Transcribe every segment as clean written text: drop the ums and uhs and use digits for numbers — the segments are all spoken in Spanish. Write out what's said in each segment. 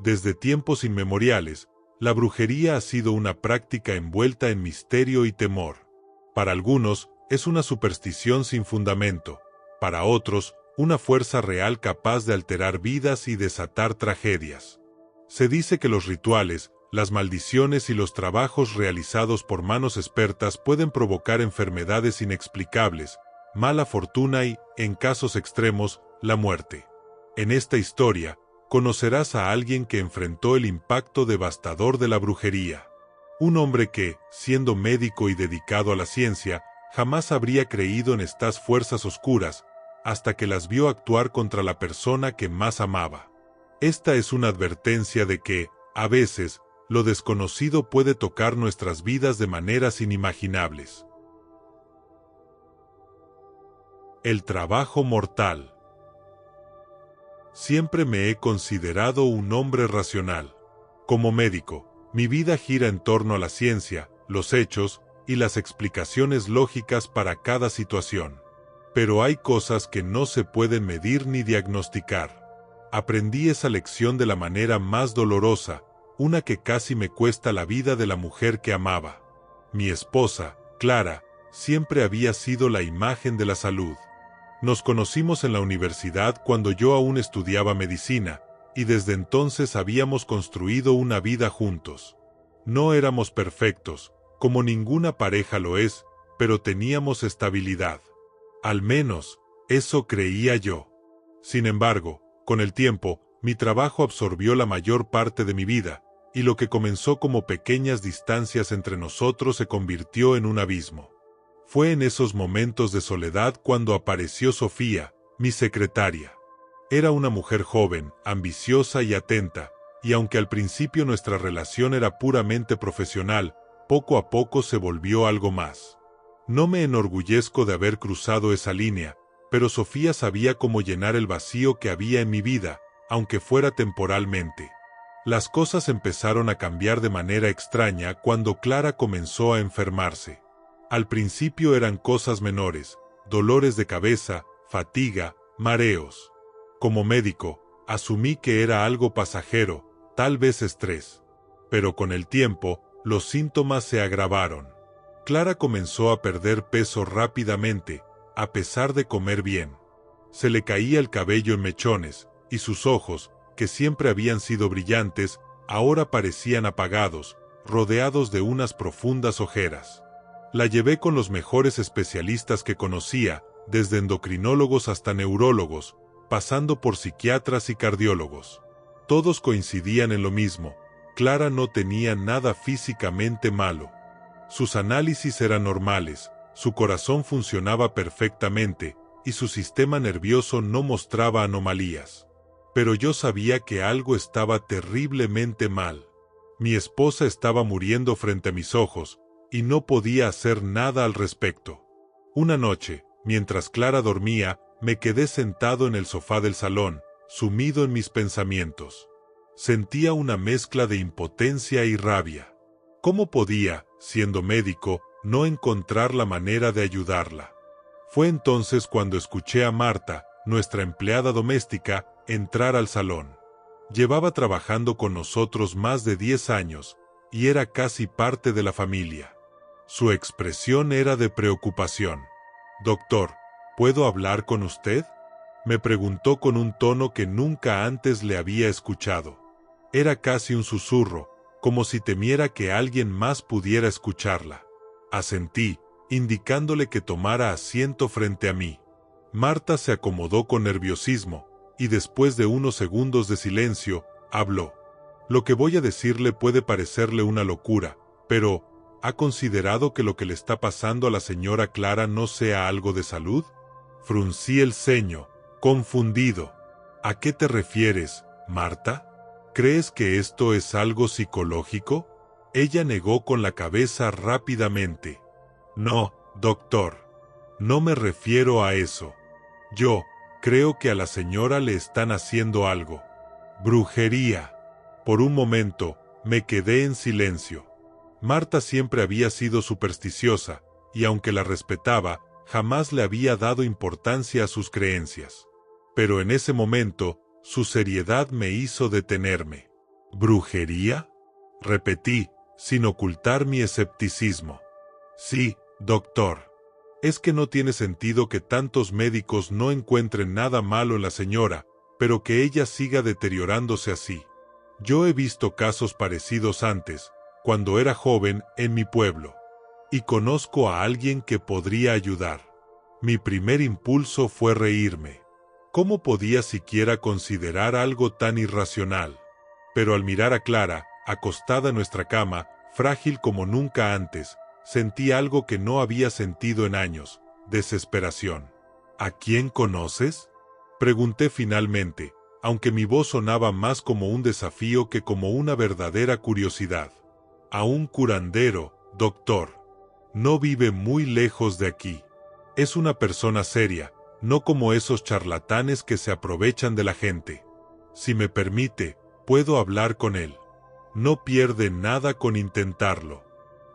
Desde tiempos inmemoriales, la brujería ha sido una práctica envuelta en misterio y temor. Para algunos, es una superstición sin fundamento. Para otros, una fuerza real capaz de alterar vidas y desatar tragedias. Se dice que los rituales, las maldiciones y los trabajos realizados por manos expertas pueden provocar enfermedades inexplicables, mala fortuna y, en casos extremos, la muerte. En esta historia, conocerás a alguien que enfrentó el impacto devastador de la brujería. Un hombre que, siendo médico y dedicado a la ciencia, jamás habría creído en estas fuerzas oscuras, hasta que las vio actuar contra la persona que más amaba. Esta es una advertencia de que, a veces, lo desconocido puede tocar nuestras vidas de maneras inimaginables. El trabajo mortal. Siempre me he considerado un hombre racional. Como médico, mi vida gira en torno a la ciencia, los hechos y las explicaciones lógicas para cada situación. Pero hay cosas que no se pueden medir ni diagnosticar. Aprendí esa lección de la manera más dolorosa, una que casi me cuesta la vida de la mujer que amaba. Mi esposa, Clara, siempre había sido la imagen de la salud. Nos conocimos en la universidad cuando yo aún estudiaba medicina, y desde entonces habíamos construido una vida juntos. No éramos perfectos, como ninguna pareja lo es, pero teníamos estabilidad. Al menos, eso creía yo. Sin embargo, con el tiempo, mi trabajo absorbió la mayor parte de mi vida, y lo que comenzó como pequeñas distancias entre nosotros se convirtió en un abismo. Fue en esos momentos de soledad cuando apareció Sofía, mi secretaria. Era una mujer joven, ambiciosa y atenta, y aunque al principio nuestra relación era puramente profesional, poco a poco se volvió algo más. No me enorgullezco de haber cruzado esa línea, pero Sofía sabía cómo llenar el vacío que había en mi vida, aunque fuera temporalmente. Las cosas empezaron a cambiar de manera extraña cuando Clara comenzó a enfermarse. Al principio eran cosas menores, dolores de cabeza, fatiga, mareos. Como médico, asumí que era algo pasajero, tal vez estrés. Pero con el tiempo, los síntomas se agravaron. Clara comenzó a perder peso rápidamente, a pesar de comer bien. Se le caía el cabello en mechones, y sus ojos, que siempre habían sido brillantes, ahora parecían apagados, rodeados de unas profundas ojeras. La llevé con los mejores especialistas que conocía, desde endocrinólogos hasta neurólogos, pasando por psiquiatras y cardiólogos. Todos coincidían en lo mismo: Clara no tenía nada físicamente malo. Sus análisis eran normales, su corazón funcionaba perfectamente, y su sistema nervioso no mostraba anomalías. Pero yo sabía que algo estaba terriblemente mal. Mi esposa estaba muriendo frente a mis ojos, y no podía hacer nada al respecto. Una noche, mientras Clara dormía, me quedé sentado en el sofá del salón, sumido en mis pensamientos. Sentía una mezcla de impotencia y rabia. ¿Cómo podía, siendo médico, no encontrar la manera de ayudarla? Fue entonces cuando escuché a Marta, nuestra empleada doméstica, entrar al salón. Llevaba trabajando con nosotros más de 10 años, y era casi parte de la familia. Su expresión era de preocupación. «Doctor, ¿puedo hablar con usted?», me preguntó con un tono que nunca antes le había escuchado. Era casi un susurro, como si temiera que alguien más pudiera escucharla. Asentí, indicándole que tomara asiento frente a mí. Marta se acomodó con nerviosismo, y después de unos segundos de silencio, habló. «Lo que voy a decirle puede parecerle una locura, pero ¿ha considerado que lo que le está pasando a la señora Clara no sea algo de salud?». Fruncí el ceño, confundido. «¿A qué te refieres, Marta? ¿Crees que esto es algo psicológico?». Ella negó con la cabeza rápidamente. «No, doctor. No me refiero a eso. Yo creo que a la señora le están haciendo algo. Brujería». Por un momento, me quedé en silencio. Marta siempre había sido supersticiosa, y aunque la respetaba, jamás le había dado importancia a sus creencias. Pero en ese momento, su seriedad me hizo detenerme. ¿Brujería? Repetí, sin ocultar mi escepticismo. Sí, doctor. Es que no tiene sentido que tantos médicos no encuentren nada malo en la señora, pero que ella siga deteriorándose así. Yo he visto casos parecidos antes, cuando era joven, en mi pueblo. Y conozco a alguien que podría ayudar. Mi primer impulso fue reírme. ¿Cómo podía siquiera considerar algo tan irracional? Pero al mirar a Clara, acostada en nuestra cama, frágil como nunca antes, sentí algo que no había sentido en años: desesperación. ¿A quién conoces?, pregunté finalmente, aunque mi voz sonaba más como un desafío que como una verdadera curiosidad. A un curandero, doctor. No vive muy lejos de aquí. Es una persona seria, no como esos charlatanes que se aprovechan de la gente. Si me permite, puedo hablar con él. No pierde nada con intentarlo.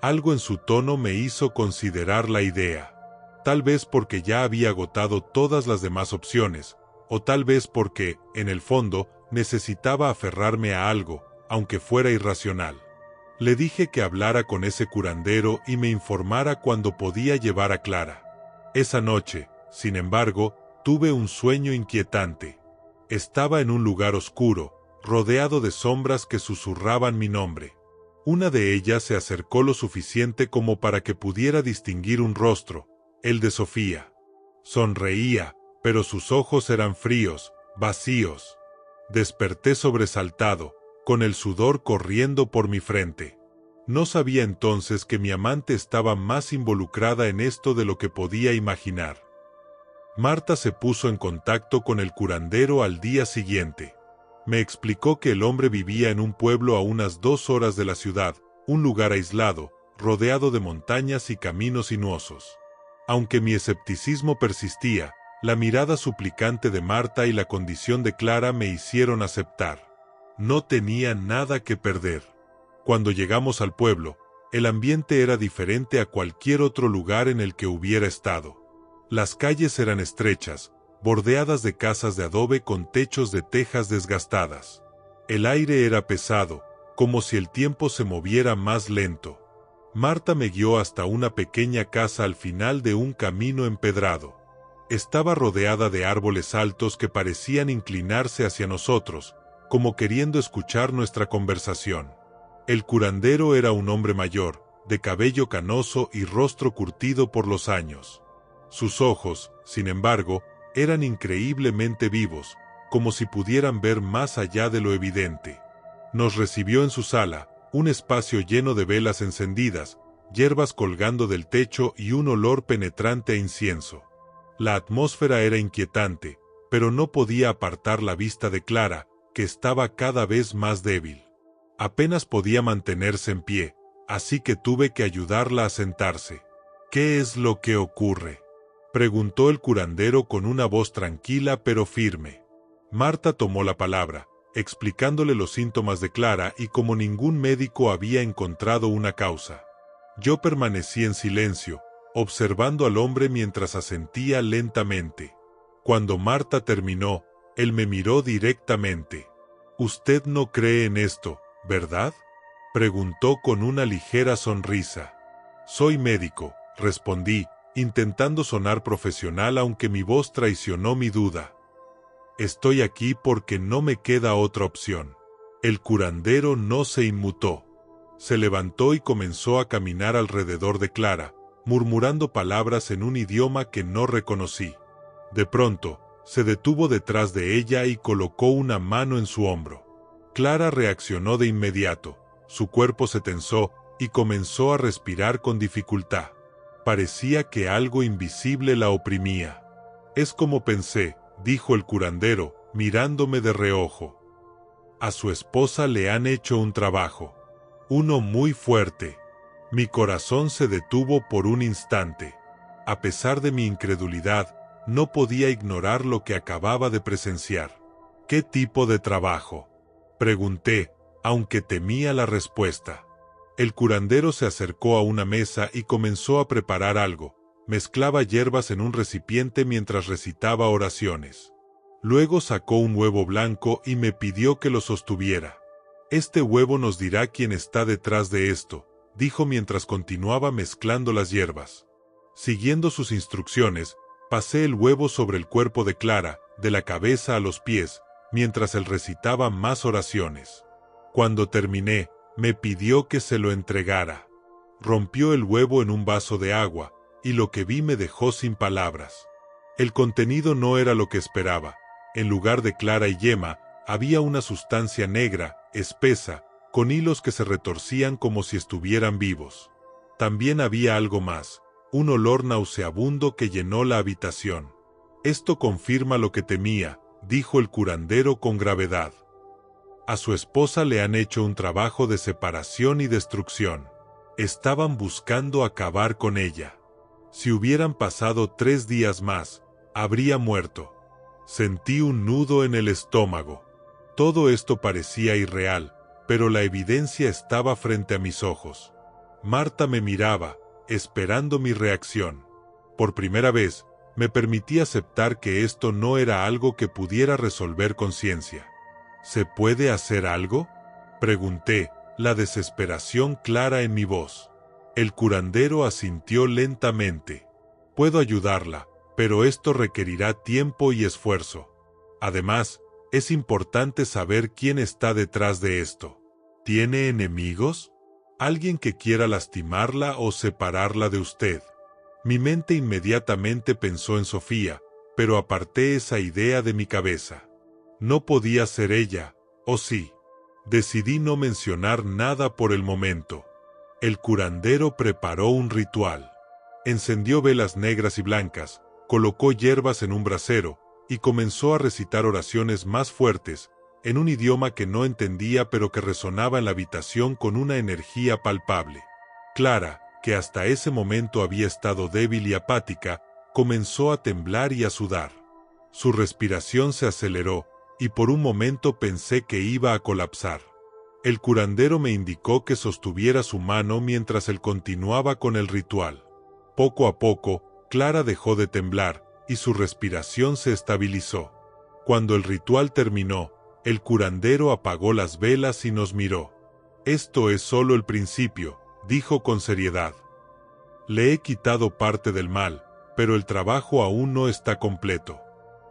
Algo en su tono me hizo considerar la idea. Tal vez porque ya había agotado todas las demás opciones, o tal vez porque, en el fondo, necesitaba aferrarme a algo, aunque fuera irracional. Le dije que hablara con ese curandero y me informara cuándo podía llevar a Clara. Esa noche, sin embargo, tuve un sueño inquietante. Estaba en un lugar oscuro, rodeado de sombras que susurraban mi nombre. Una de ellas se acercó lo suficiente como para que pudiera distinguir un rostro, el de Sofía. Sonreía, pero sus ojos eran fríos, vacíos. Desperté sobresaltado, con el sudor corriendo por mi frente. No sabía entonces que mi amante estaba más involucrada en esto de lo que podía imaginar. Marta se puso en contacto con el curandero al día siguiente. Me explicó que el hombre vivía en un pueblo a unas 2 horas de la ciudad, un lugar aislado, rodeado de montañas y caminos sinuosos. Aunque mi escepticismo persistía, la mirada suplicante de Marta y la condición de Clara me hicieron aceptar. No tenía nada que perder. Cuando llegamos al pueblo, el ambiente era diferente a cualquier otro lugar en el que hubiera estado. Las calles eran estrechas, bordeadas de casas de adobe con techos de tejas desgastadas. El aire era pesado, como si el tiempo se moviera más lento. Marta me guió hasta una pequeña casa al final de un camino empedrado. Estaba rodeada de árboles altos que parecían inclinarse hacia nosotros, como queriendo escuchar nuestra conversación. El curandero era un hombre mayor, de cabello canoso y rostro curtido por los años. Sus ojos, sin embargo, eran increíblemente vivos, como si pudieran ver más allá de lo evidente. Nos recibió en su sala, un espacio lleno de velas encendidas, hierbas colgando del techo y un olor penetrante a incienso. La atmósfera era inquietante, pero no podía apartar la vista de Clara, que estaba cada vez más débil. Apenas podía mantenerse en pie, así que tuve que ayudarla a sentarse. ¿Qué es lo que ocurre?, preguntó el curandero con una voz tranquila pero firme. Marta tomó la palabra, explicándole los síntomas de Clara y como ningún médico había encontrado una causa. Yo permanecí en silencio, observando al hombre mientras asentía lentamente. Cuando Marta terminó, él me miró directamente. «Usted no cree en esto, ¿verdad?», preguntó con una ligera sonrisa. «Soy médico», respondí, intentando sonar profesional aunque mi voz traicionó mi duda. «Estoy aquí porque no me queda otra opción». El curandero no se inmutó. Se levantó y comenzó a caminar alrededor de Clara, murmurando palabras en un idioma que no reconocí. De pronto, se detuvo detrás de ella y colocó una mano en su hombro. Clara reaccionó de inmediato, su cuerpo se tensó y comenzó a respirar con dificultad. Parecía que algo invisible la oprimía. «Es como pensé», dijo el curandero, mirándome de reojo. «A su esposa le han hecho un trabajo. Uno muy fuerte». Mi corazón se detuvo por un instante. A pesar de mi incredulidad, no podía ignorar lo que acababa de presenciar. «¿Qué tipo de trabajo?», pregunté, aunque temía la respuesta. El curandero se acercó a una mesa y comenzó a preparar algo. Mezclaba hierbas en un recipiente mientras recitaba oraciones. Luego sacó un huevo blanco y me pidió que lo sostuviera. Este huevo nos dirá quién está detrás de esto, dijo mientras continuaba mezclando las hierbas. Siguiendo sus instrucciones, pasé el huevo sobre el cuerpo de Clara, de la cabeza a los pies, mientras él recitaba más oraciones. Cuando terminé, me pidió que se lo entregara. Rompió el huevo en un vaso de agua, y lo que vi me dejó sin palabras. El contenido no era lo que esperaba. En lugar de clara y yema, había una sustancia negra, espesa, con hilos que se retorcían como si estuvieran vivos. También había algo más, un olor nauseabundo que llenó la habitación. Esto confirma lo que temía, dijo el curandero con gravedad. A su esposa le han hecho un trabajo de separación y destrucción. Estaban buscando acabar con ella. Si hubieran pasado 3 días más, habría muerto. Sentí un nudo en el estómago. Todo esto parecía irreal, pero la evidencia estaba frente a mis ojos. Marta me miraba, esperando mi reacción. Por primera vez, me permití aceptar que esto no era algo que pudiera resolver con ciencia. ¿Se puede hacer algo?, pregunté, la desesperación clara en mi voz. El curandero asintió lentamente. Puedo ayudarla, pero esto requerirá tiempo y esfuerzo. Además, es importante saber quién está detrás de esto. ¿Tiene enemigos? ¿Alguien que quiera lastimarla o separarla de usted? Mi mente inmediatamente pensó en Sofía, pero aparté esa idea de mi cabeza. No podía ser ella, ¿o sí? Decidí no mencionar nada por el momento. El curandero preparó un ritual. Encendió velas negras y blancas, colocó hierbas en un brasero, y comenzó a recitar oraciones más fuertes, en un idioma que no entendía pero que resonaba en la habitación con una energía palpable. Clara, que hasta ese momento había estado débil y apática, comenzó a temblar y a sudar. Su respiración se aceleró, y por un momento pensé que iba a colapsar. El curandero me indicó que sostuviera su mano mientras él continuaba con el ritual. Poco a poco, Clara dejó de temblar, y su respiración se estabilizó. Cuando el ritual terminó, el curandero apagó las velas y nos miró. «Esto es solo el principio», dijo con seriedad. «Le he quitado parte del mal, pero el trabajo aún no está completo.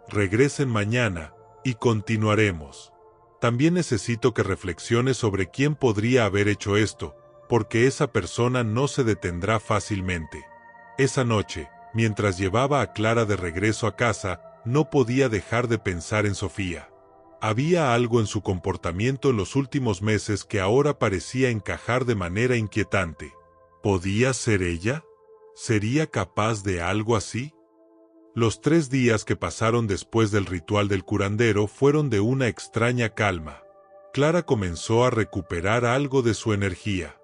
Regresen mañana, y continuaremos. También necesito que reflexione sobre quién podría haber hecho esto, porque esa persona no se detendrá fácilmente». Esa noche, mientras llevaba a Clara de regreso a casa, no podía dejar de pensar en Sofía. Había algo en su comportamiento en los últimos meses que ahora parecía encajar de manera inquietante. ¿Podía ser ella? ¿Sería capaz de algo así? Los 3 días que pasaron después del ritual del curandero fueron de una extraña calma. Clara comenzó a recuperar algo de su energía.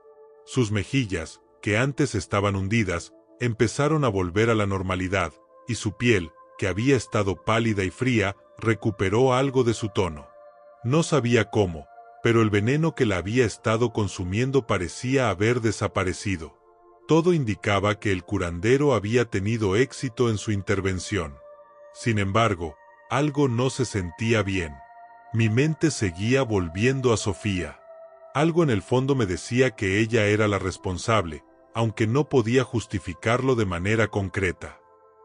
Sus mejillas, que antes estaban hundidas, empezaron a volver a la normalidad, y su piel, que había estado pálida y fría, recuperó algo de su tono. No sabía cómo, pero el veneno que la había estado consumiendo parecía haber desaparecido. Todo indicaba que el curandero había tenido éxito en su intervención. Sin embargo, algo no se sentía bien. Mi mente seguía volviendo a Sofía. Algo en el fondo me decía que ella era la responsable, aunque no podía justificarlo de manera concreta.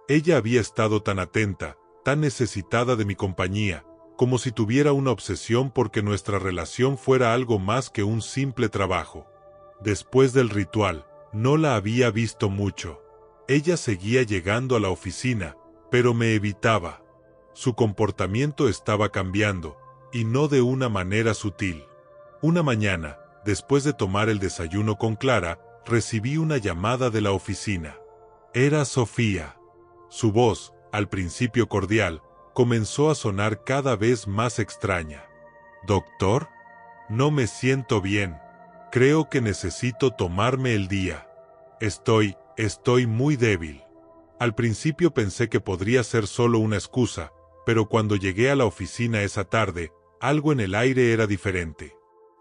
Ella había estado tan atenta, tan necesitada de mi compañía, como si tuviera una obsesión porque nuestra relación fuera algo más que un simple trabajo. Después del ritual, no la había visto mucho. Ella seguía llegando a la oficina, pero me evitaba. Su comportamiento estaba cambiando, y no de una manera sutil. Una mañana, después de tomar el desayuno con Clara, recibí una llamada de la oficina. Era Sofía. Su voz, al principio cordial, comenzó a sonar cada vez más extraña. «¿Doctor? No me siento bien. Creo que necesito tomarme el día. Estoy muy débil». Al principio pensé que podría ser solo una excusa, pero cuando llegué a la oficina esa tarde, algo en el aire era diferente.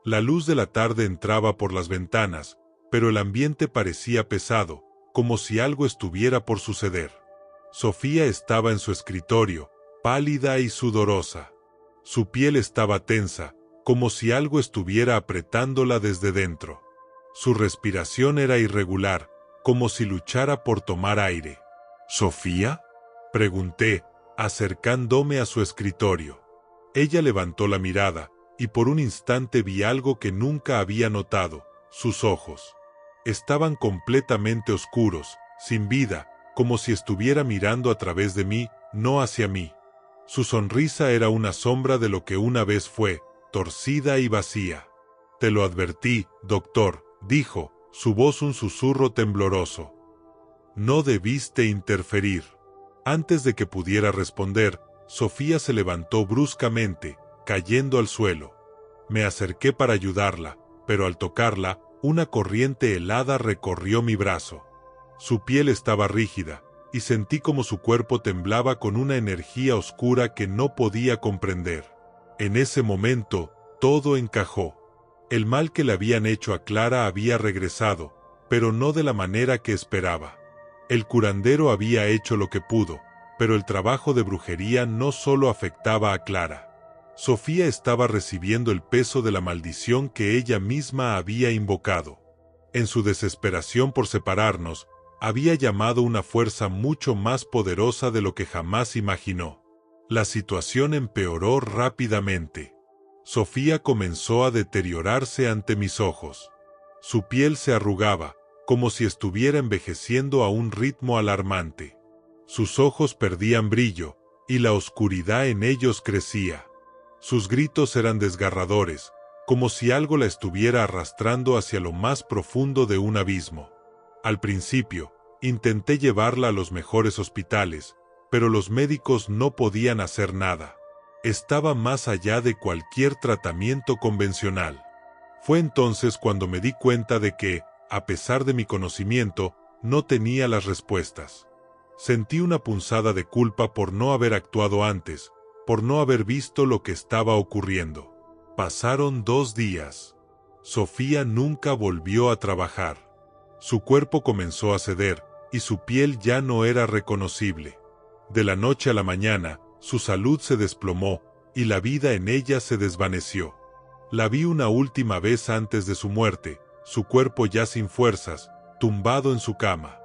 La luz de la tarde entraba por las ventanas, pero el ambiente parecía pesado, como si algo estuviera por suceder. Sofía estaba en su escritorio, pálida y sudorosa. Su piel estaba tensa, como si algo estuviera apretándola desde dentro. Su respiración era irregular, como si luchara por tomar aire. ¿Sofía?, pregunté, acercándome a su escritorio. Ella levantó la mirada, y por un instante vi algo que nunca había notado: sus ojos. Estaban completamente oscuros, sin vida, como si estuviera mirando a través de mí, no hacia mí. Su sonrisa era una sombra de lo que una vez fue, torcida y vacía. «Te lo advertí, doctor», dijo, su voz un susurro tembloroso. «No debiste interferir». Antes de que pudiera responder, Sofía se levantó bruscamente, cayendo al suelo. Me acerqué para ayudarla, pero al tocarla, una corriente helada recorrió mi brazo. Su piel estaba rígida, y sentí como su cuerpo temblaba con una energía oscura que no podía comprender. En ese momento, todo encajó. El mal que le habían hecho a Clara había regresado, pero no de la manera que esperaba. El curandero había hecho lo que pudo, pero el trabajo de brujería no solo afectaba a Clara. Sofía estaba recibiendo el peso de la maldición que ella misma había invocado. En su desesperación por separarnos, había llamado una fuerza mucho más poderosa de lo que jamás imaginó. La situación empeoró rápidamente. Sofía comenzó a deteriorarse ante mis ojos. Su piel se arrugaba, como si estuviera envejeciendo a un ritmo alarmante. Sus ojos perdían brillo, y la oscuridad en ellos crecía. Sus gritos eran desgarradores, como si algo la estuviera arrastrando hacia lo más profundo de un abismo. Al principio, intenté llevarla a los mejores hospitales, pero los médicos no podían hacer nada. Estaba más allá de cualquier tratamiento convencional. Fue entonces cuando me di cuenta de que, a pesar de mi conocimiento, no tenía las respuestas. Sentí una punzada de culpa por no haber actuado antes, por no haber visto lo que estaba ocurriendo. Pasaron 2 días. Sofía nunca volvió a trabajar. Su cuerpo comenzó a ceder, y su piel ya no era reconocible. De la noche a la mañana, su salud se desplomó, y la vida en ella se desvaneció. La vi una última vez antes de su muerte, su cuerpo ya sin fuerzas, tumbado en su cama.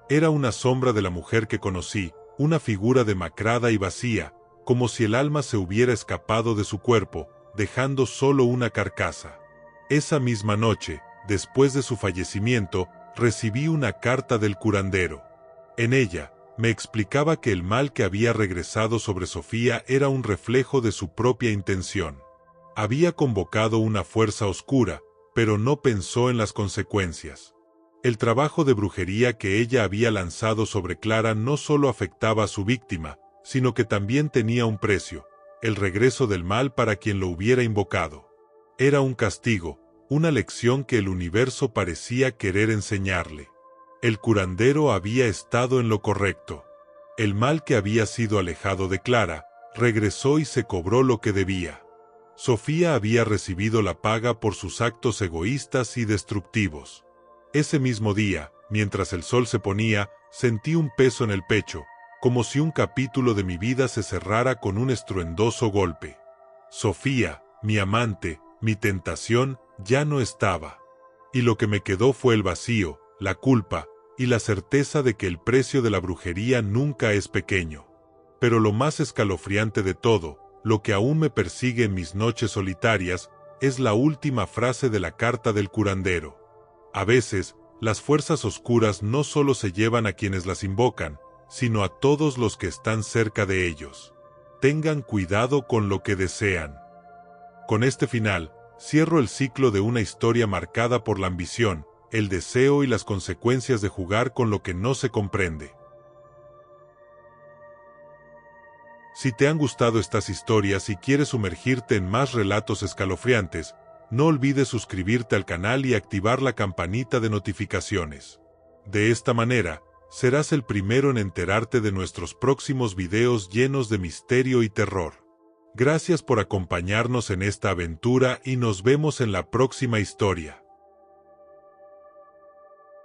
Era una sombra de la mujer que conocí, una figura demacrada y vacía, como si el alma se hubiera escapado de su cuerpo, dejando solo una carcasa. Esa misma noche, después de su fallecimiento, recibí una carta del curandero. En ella, me explicaba que el mal que había regresado sobre Sofía era un reflejo de su propia intención. Había convocado una fuerza oscura, pero no pensó en las consecuencias. El trabajo de brujería que ella había lanzado sobre Clara no solo afectaba a su víctima, sino que también tenía un precio: el regreso del mal para quien lo hubiera invocado. Era un castigo, una lección que el universo parecía querer enseñarle. El curandero había estado en lo correcto. El mal que había sido alejado de Clara, regresó y se cobró lo que debía. Sofía había recibido la paga por sus actos egoístas y destructivos. Ese mismo día, mientras el sol se ponía, sentí un peso en el pecho, como si un capítulo de mi vida se cerrara con un estruendoso golpe. Sofía, mi amante, mi tentación, ya no estaba. Y lo que me quedó fue el vacío, la culpa, y la certeza de que el precio de la brujería nunca es pequeño. Pero lo más escalofriante de todo, lo que aún me persigue en mis noches solitarias, es la última frase de la carta del curandero. A veces, las fuerzas oscuras no solo se llevan a quienes las invocan, sino a todos los que están cerca de ellos. Tengan cuidado con lo que desean. Con este final, cierro el ciclo de una historia marcada por la ambición, el deseo y las consecuencias de jugar con lo que no se comprende. Si te han gustado estas historias y quieres sumergirte en más relatos escalofriantes, no olvides suscribirte al canal y activar la campanita de notificaciones. De esta manera, serás el primero en enterarte de nuestros próximos videos llenos de misterio y terror. Gracias por acompañarnos en esta aventura y nos vemos en la próxima historia.